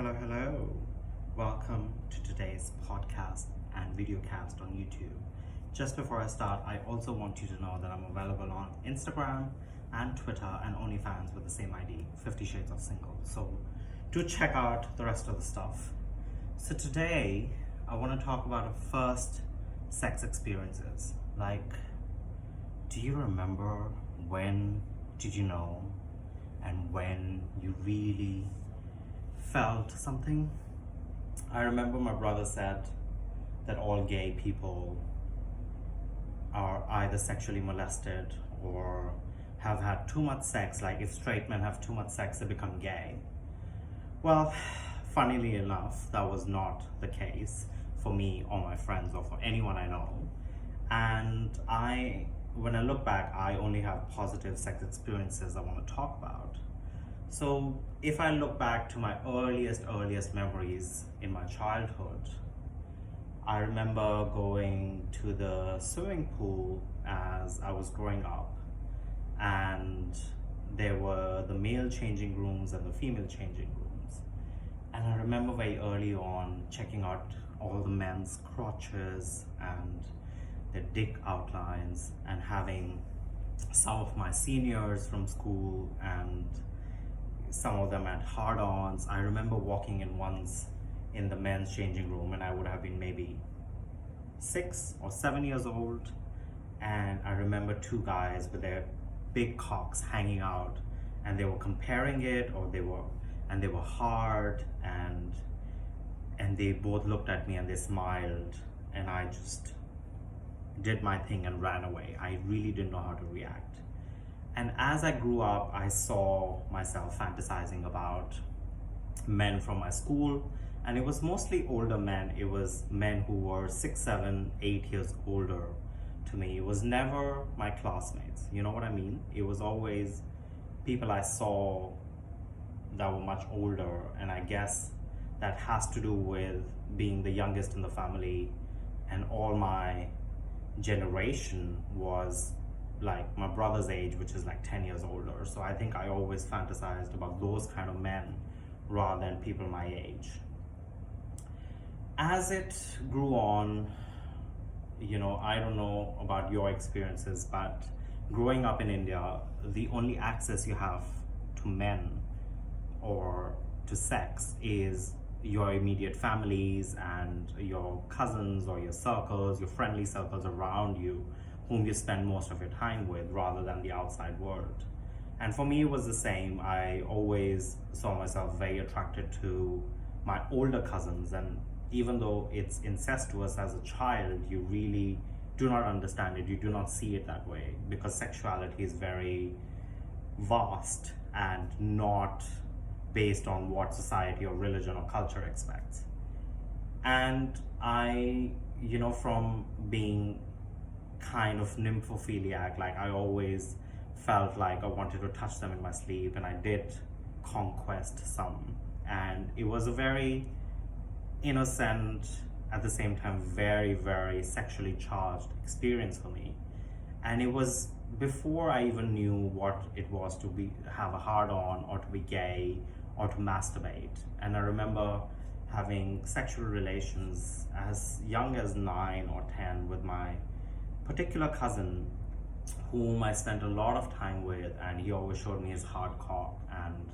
Hello. Welcome to today's podcast and videocast on YouTube. Just before I start, I also want you to know that I'm available on Instagram and Twitter and OnlyFans with the same ID, 50 Shades of Single. So do check out the rest of the stuff. So today, I want to talk about our first sex experiences. Like, do you remember when did you know and when you really felt something? I remember my brother said that all gay people are either sexually molested or have had too much sex. Like if straight men have too much sex, they become gay. Well, funnily enough, that was not the case for me or my friends or for anyone I know. And when I look back, I only have positive sex experiences I want to talk about. So if I look back to my earliest memories in my childhood, I remember going to the swimming pool as I was growing up, and there were the male changing rooms and the female changing rooms. And I remember very early on checking out all the men's crotches and their dick outlines, and having some of my seniors from school and some of them had hard-ons. I remember walking in once in the men's changing room, and I would have been maybe 6 or 7 years old, and I remember two guys with their big cocks hanging out, and they were comparing it, they were hard, and they both looked at me and they smiled, and I just did my thing and ran away. I really didn't know how to react. And as I grew up, I saw myself fantasizing about men from my school, and it was mostly older men. It was men who were 6, 7, 8 years older to me. It was never my classmates. You know what I mean? It was always people I saw that were much older, and I guess that has to do with being the youngest in the family, and all my generation was like my brother's age, which is like 10 years older. So I think I always fantasized about those kind of men rather than people my age. As it grew on, I don't know about your experiences, but growing up in India, the only access you have to men or to sex is your immediate families and your cousins or your circles, your friendly circles around you, whom you spend most of your time with, rather than the outside world. And for me, it was the same. I always saw myself very attracted to my older cousins, and even though it's incestuous as a child, you really do not understand it. You do not see it that way, because sexuality is very vast and not based on what society or religion or culture expects. And I, from being kind of nymphophiliac, like I always felt like I wanted to touch them in my sleep, and I did conquest some, and it was a very innocent, at the same time very, very sexually charged experience for me. And it was before I even knew what it was to have a hard-on or to be gay or to masturbate. And I remember having sexual relations as young as 9 or 10 with my particular cousin, whom I spent a lot of time with, and he always showed me his hard cock, and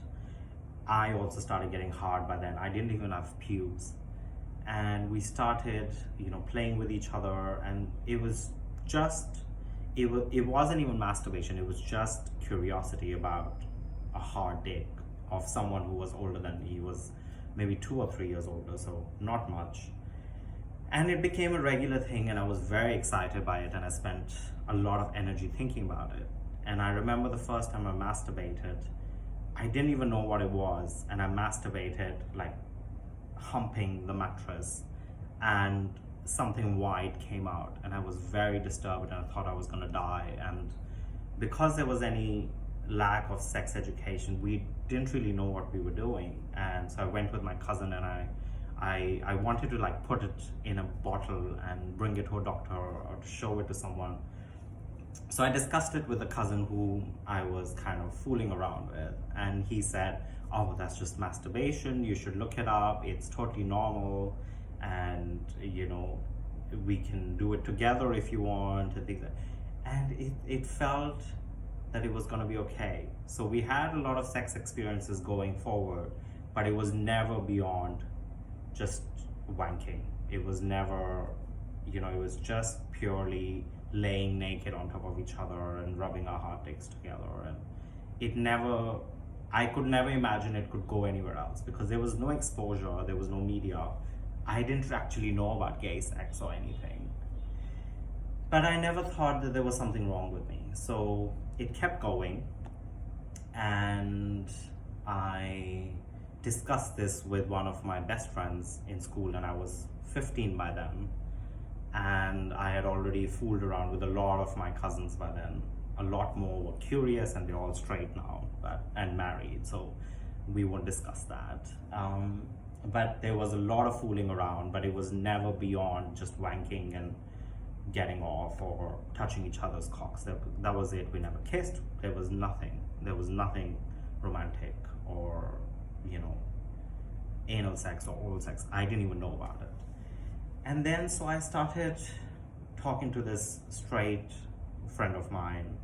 I also started getting hard by then. I didn't even have pubes, and we started playing with each other, and it wasn't even masturbation. It was just curiosity about a hard dick of someone who was older than me. He was maybe 2 or 3 years older, so not much. And it became a regular thing, and I was very excited by it, and I spent a lot of energy thinking about it. And I remember the first time I masturbated, I didn't even know what it was, and I masturbated like humping the mattress, and something white came out, and I was very disturbed, and I thought I was gonna die. And because there was any lack of sex education, we didn't really know what we were doing. And so I went with my cousin, and I wanted to like put it in a bottle and bring it to a doctor or to show it to someone. So I discussed it with a cousin who I was kind of fooling around with, and he said, oh, that's just masturbation, you should look it up, it's totally normal, and we can do it together if you want, and things like. And it felt that it was going to be okay. So we had a lot of sex experiences going forward, but it was never beyond just wanking. It was never, it was just purely laying naked on top of each other and rubbing our hard dicks together. And I could never imagine it could go anywhere else, because there was no exposure, there was no media. I didn't actually know about gay sex or anything. But I never thought that there was something wrong with me. So it kept going, and I discussed this with one of my best friends in school, and I was 15 by then. And I had already fooled around with a lot of my cousins by then. A lot more were curious, and they're all straight now and married, so we won't discuss that. But there was a lot of fooling around, but it was never beyond just wanking and getting off or touching each other's cocks. That was it. We never kissed. There was nothing romantic or anal sex or oral sex. I didn't even know about it. And then so I started talking to this straight friend of mine,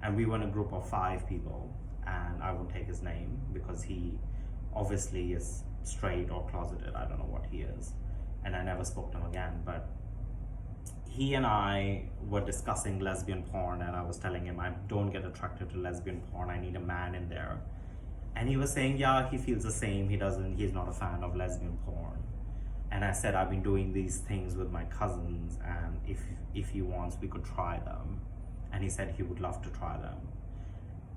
and we were in a group of 5 people, and I won't take his name because he obviously is straight or closeted. I don't know what he is, and I never spoke to him again. But he and I were discussing lesbian porn, and I was telling him I don't get attracted to lesbian porn, I need a man in there. And he was saying, yeah, he feels the same, he's not a fan of lesbian porn. And I said, I've been doing these things with my cousins, and if he wants, we could try them. And he said he would love to try them.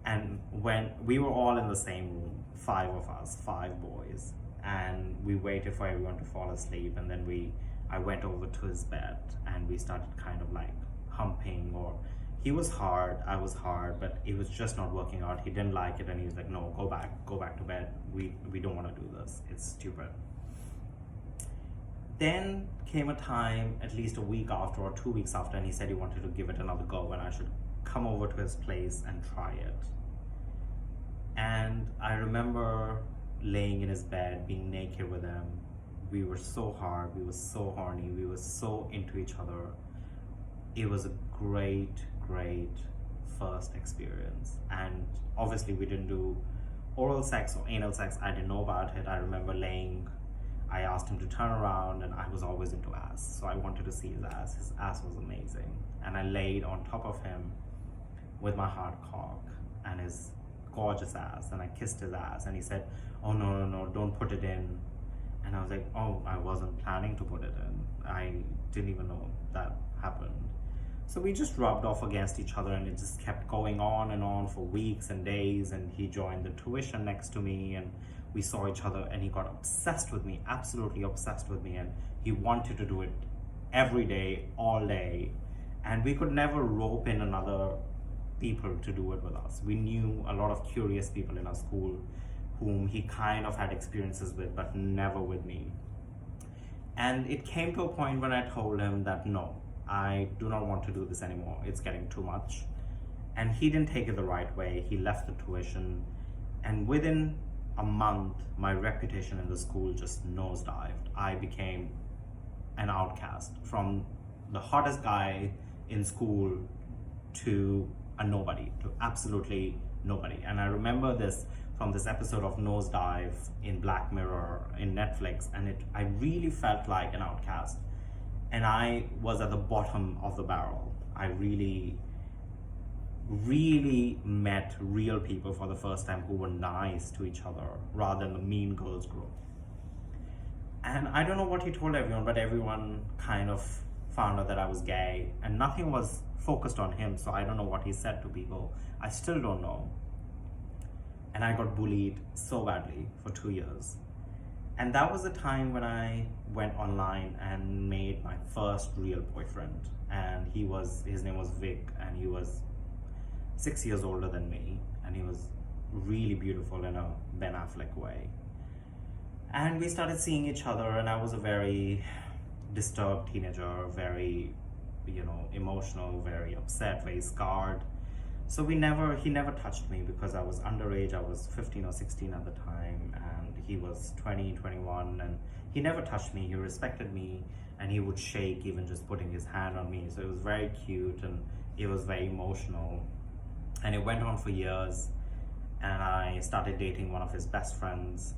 And when we were all in the same room, 5 of us, 5 boys, and we waited for everyone to fall asleep, and then I went over to his bed, and we started kind of like humping, or he was hard, I was hard, but it was just not working out. He didn't like it, and he was like, no, go back to bed. We don't want to do this. It's stupid. Then came a time, at least a week after or 2 weeks after, and he said he wanted to give it another go, and I should come over to his place and try it. And I remember laying in his bed, being naked with him. We were so hard, we were so horny, we were so into each other. It was a great first experience. And obviously we didn't do oral sex or anal sex. I didn't know about it. I remember I asked him to turn around, and I was always into ass, so I wanted to see his ass. His ass was amazing. And I laid on top of him with my hard cock and his gorgeous ass, and I kissed his ass, and he said, oh, no, don't put it in. And I was like, oh, I wasn't planning to put it in. I didn't even know that happened. So we just rubbed off against each other, and it just kept going on and on for weeks and days. And he joined the tuition next to me, and we saw each other, and he got obsessed with me, absolutely obsessed with me. And he wanted to do it every day, all day. And we could never rope in another people to do it with us. We knew a lot of curious people in our school whom he kind of had experiences with, but never with me. And it came to a point when I told him that no, I do not want to do this anymore. It's getting too much. And he didn't take it the right way. He left the tuition, and within a month, my reputation in the school just nosedived. I became an outcast, from the hottest guy in school to a nobody, to absolutely nobody. And I remember this from this episode of Nosedive in Black Mirror in Netflix, and I really felt like an outcast, and I was at the bottom of the barrel. I really met real people for the first time who were nice to each other rather than the mean girls group. And I don't know what he told everyone, but everyone kind of found out that I was gay, and nothing was focused on him, so I don't know what he said to people. I still don't know. And I got bullied so badly for 2 years. And that was the time when I went online and made my first real boyfriend. And his name was Vic, and he was 6 years older than me, and he was really beautiful in a Ben Affleck way. And we started seeing each other, and I was a very disturbed teenager, very emotional, very upset, very scarred. So he never touched me because I was underage. I was 15 or 16 at the time, and he was 20, 21, and he never touched me. He respected me, and he would shake even just putting his hand on me. So it was very cute, and it was very emotional. And it went on for years, and I started dating one of his best friends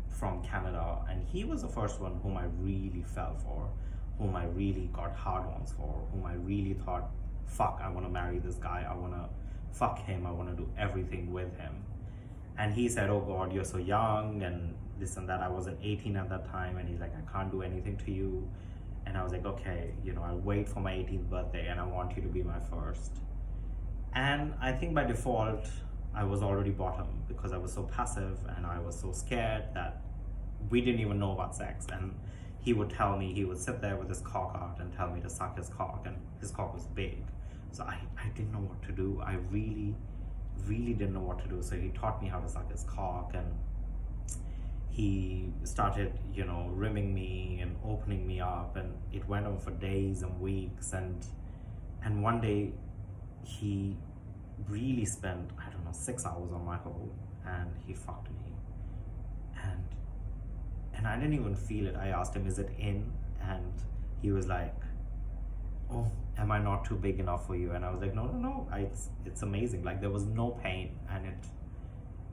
from Canada, and he was the first one whom I really fell for, whom I really got hard-ons for, whom I really thought, fuck, I want to marry this guy, I want to fuck him, I want to do everything with him. And he said, oh God, you're so young, and this and that. I wasn't 18 at that time, and he's like, I can't do anything to you. And I was like, okay, I'll wait for my 18th birthday, and I want you to be my first. And I think by default, I was already bottom because I was so passive and I was so scared that we didn't even know about sex. And he would sit there with his cock out and tell me to suck his cock, and his cock was big. So I didn't know what to do. I really, really didn't know what to do. So he taught me how to suck his cock, and he started, rimming me and opening me up, and it went on for days and weeks. And one day he really spent, 6 hours on my hole, and he fucked me. And I didn't even feel it. I asked him, is it in? And he was like, oh, am I not too big enough for you? And I was like, no, it's amazing. Like, there was no pain, and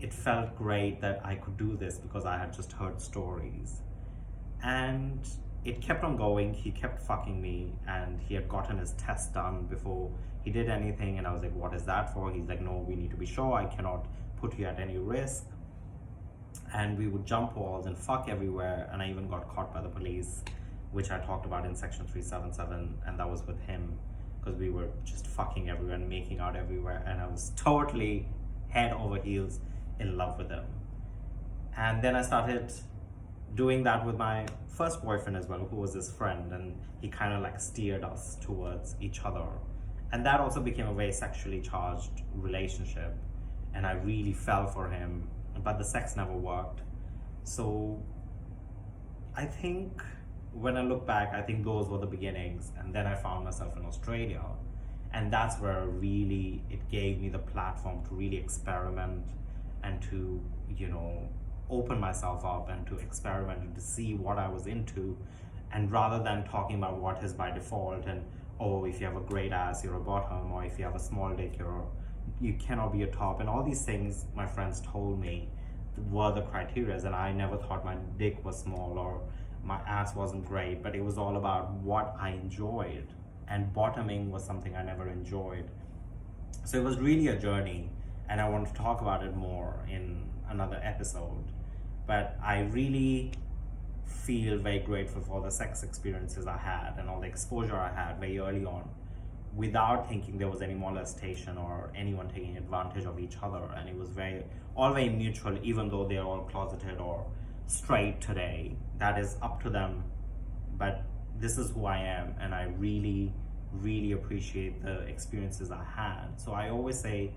it felt great that I could do this because I had just heard stories. And it kept on going. He kept fucking me, and he had gotten his test done before he did anything. And I was like, what is that for? He's like, no, we need to be sure. I cannot put you at any risk. And we would jump walls and fuck everywhere. And I even got caught by the police, which I talked about in section 377, and that was with him because we were just fucking everywhere and making out everywhere. And I was totally head over heels in love with him. And then I started doing that with my first boyfriend as well, who was his friend, and he kind of like steered us towards each other. And that also became a very sexually charged relationship, and I really fell for him, but the sex never worked. So I think when I look back, I think those were the beginnings. And then I found myself in Australia, and that's where really it gave me the platform to really experiment and to open myself up and to experiment and to see what I was into. And rather than talking about what is by default and, oh, if you have a great ass, you're a bottom, or if you have a small dick, you cannot be a top, and all these things my friends told me were the criteria. And I never thought my dick was small or my ass wasn't great, but it was all about what I enjoyed, and bottoming was something I never enjoyed. So it was really a journey, and I want to talk about it more in another episode. But I really feel very grateful for the sex experiences I had and all the exposure I had very early on, without thinking there was any molestation or anyone taking advantage of each other. And it was all very mutual, even though they're all closeted or straight today. That is up to them, but this is who I am, and I really, really appreciate the experiences I had. So I always say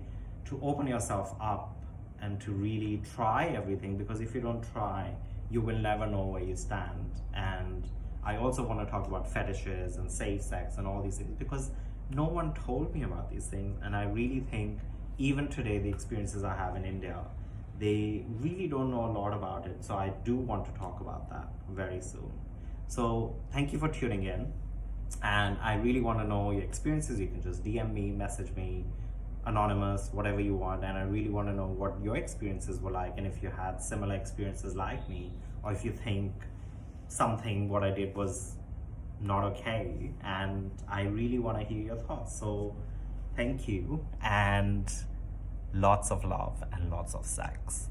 to open yourself up and to really try everything, because if you don't try, you will never know where you stand. And I also want to talk about fetishes and safe sex and all these things, because no one told me about these things. And I really think even today, the experiences I have in India, they really don't know a lot about it. So I do want to talk about that very soon. So thank you for tuning in, and I really want to know your experiences. You can just DM me, message me, anonymous, whatever you want. And I really want to know what your experiences were like, and if you had similar experiences like me, or if you think what I did was not okay. And I really want to hear your thoughts. So thank you, and lots of love and lots of sex.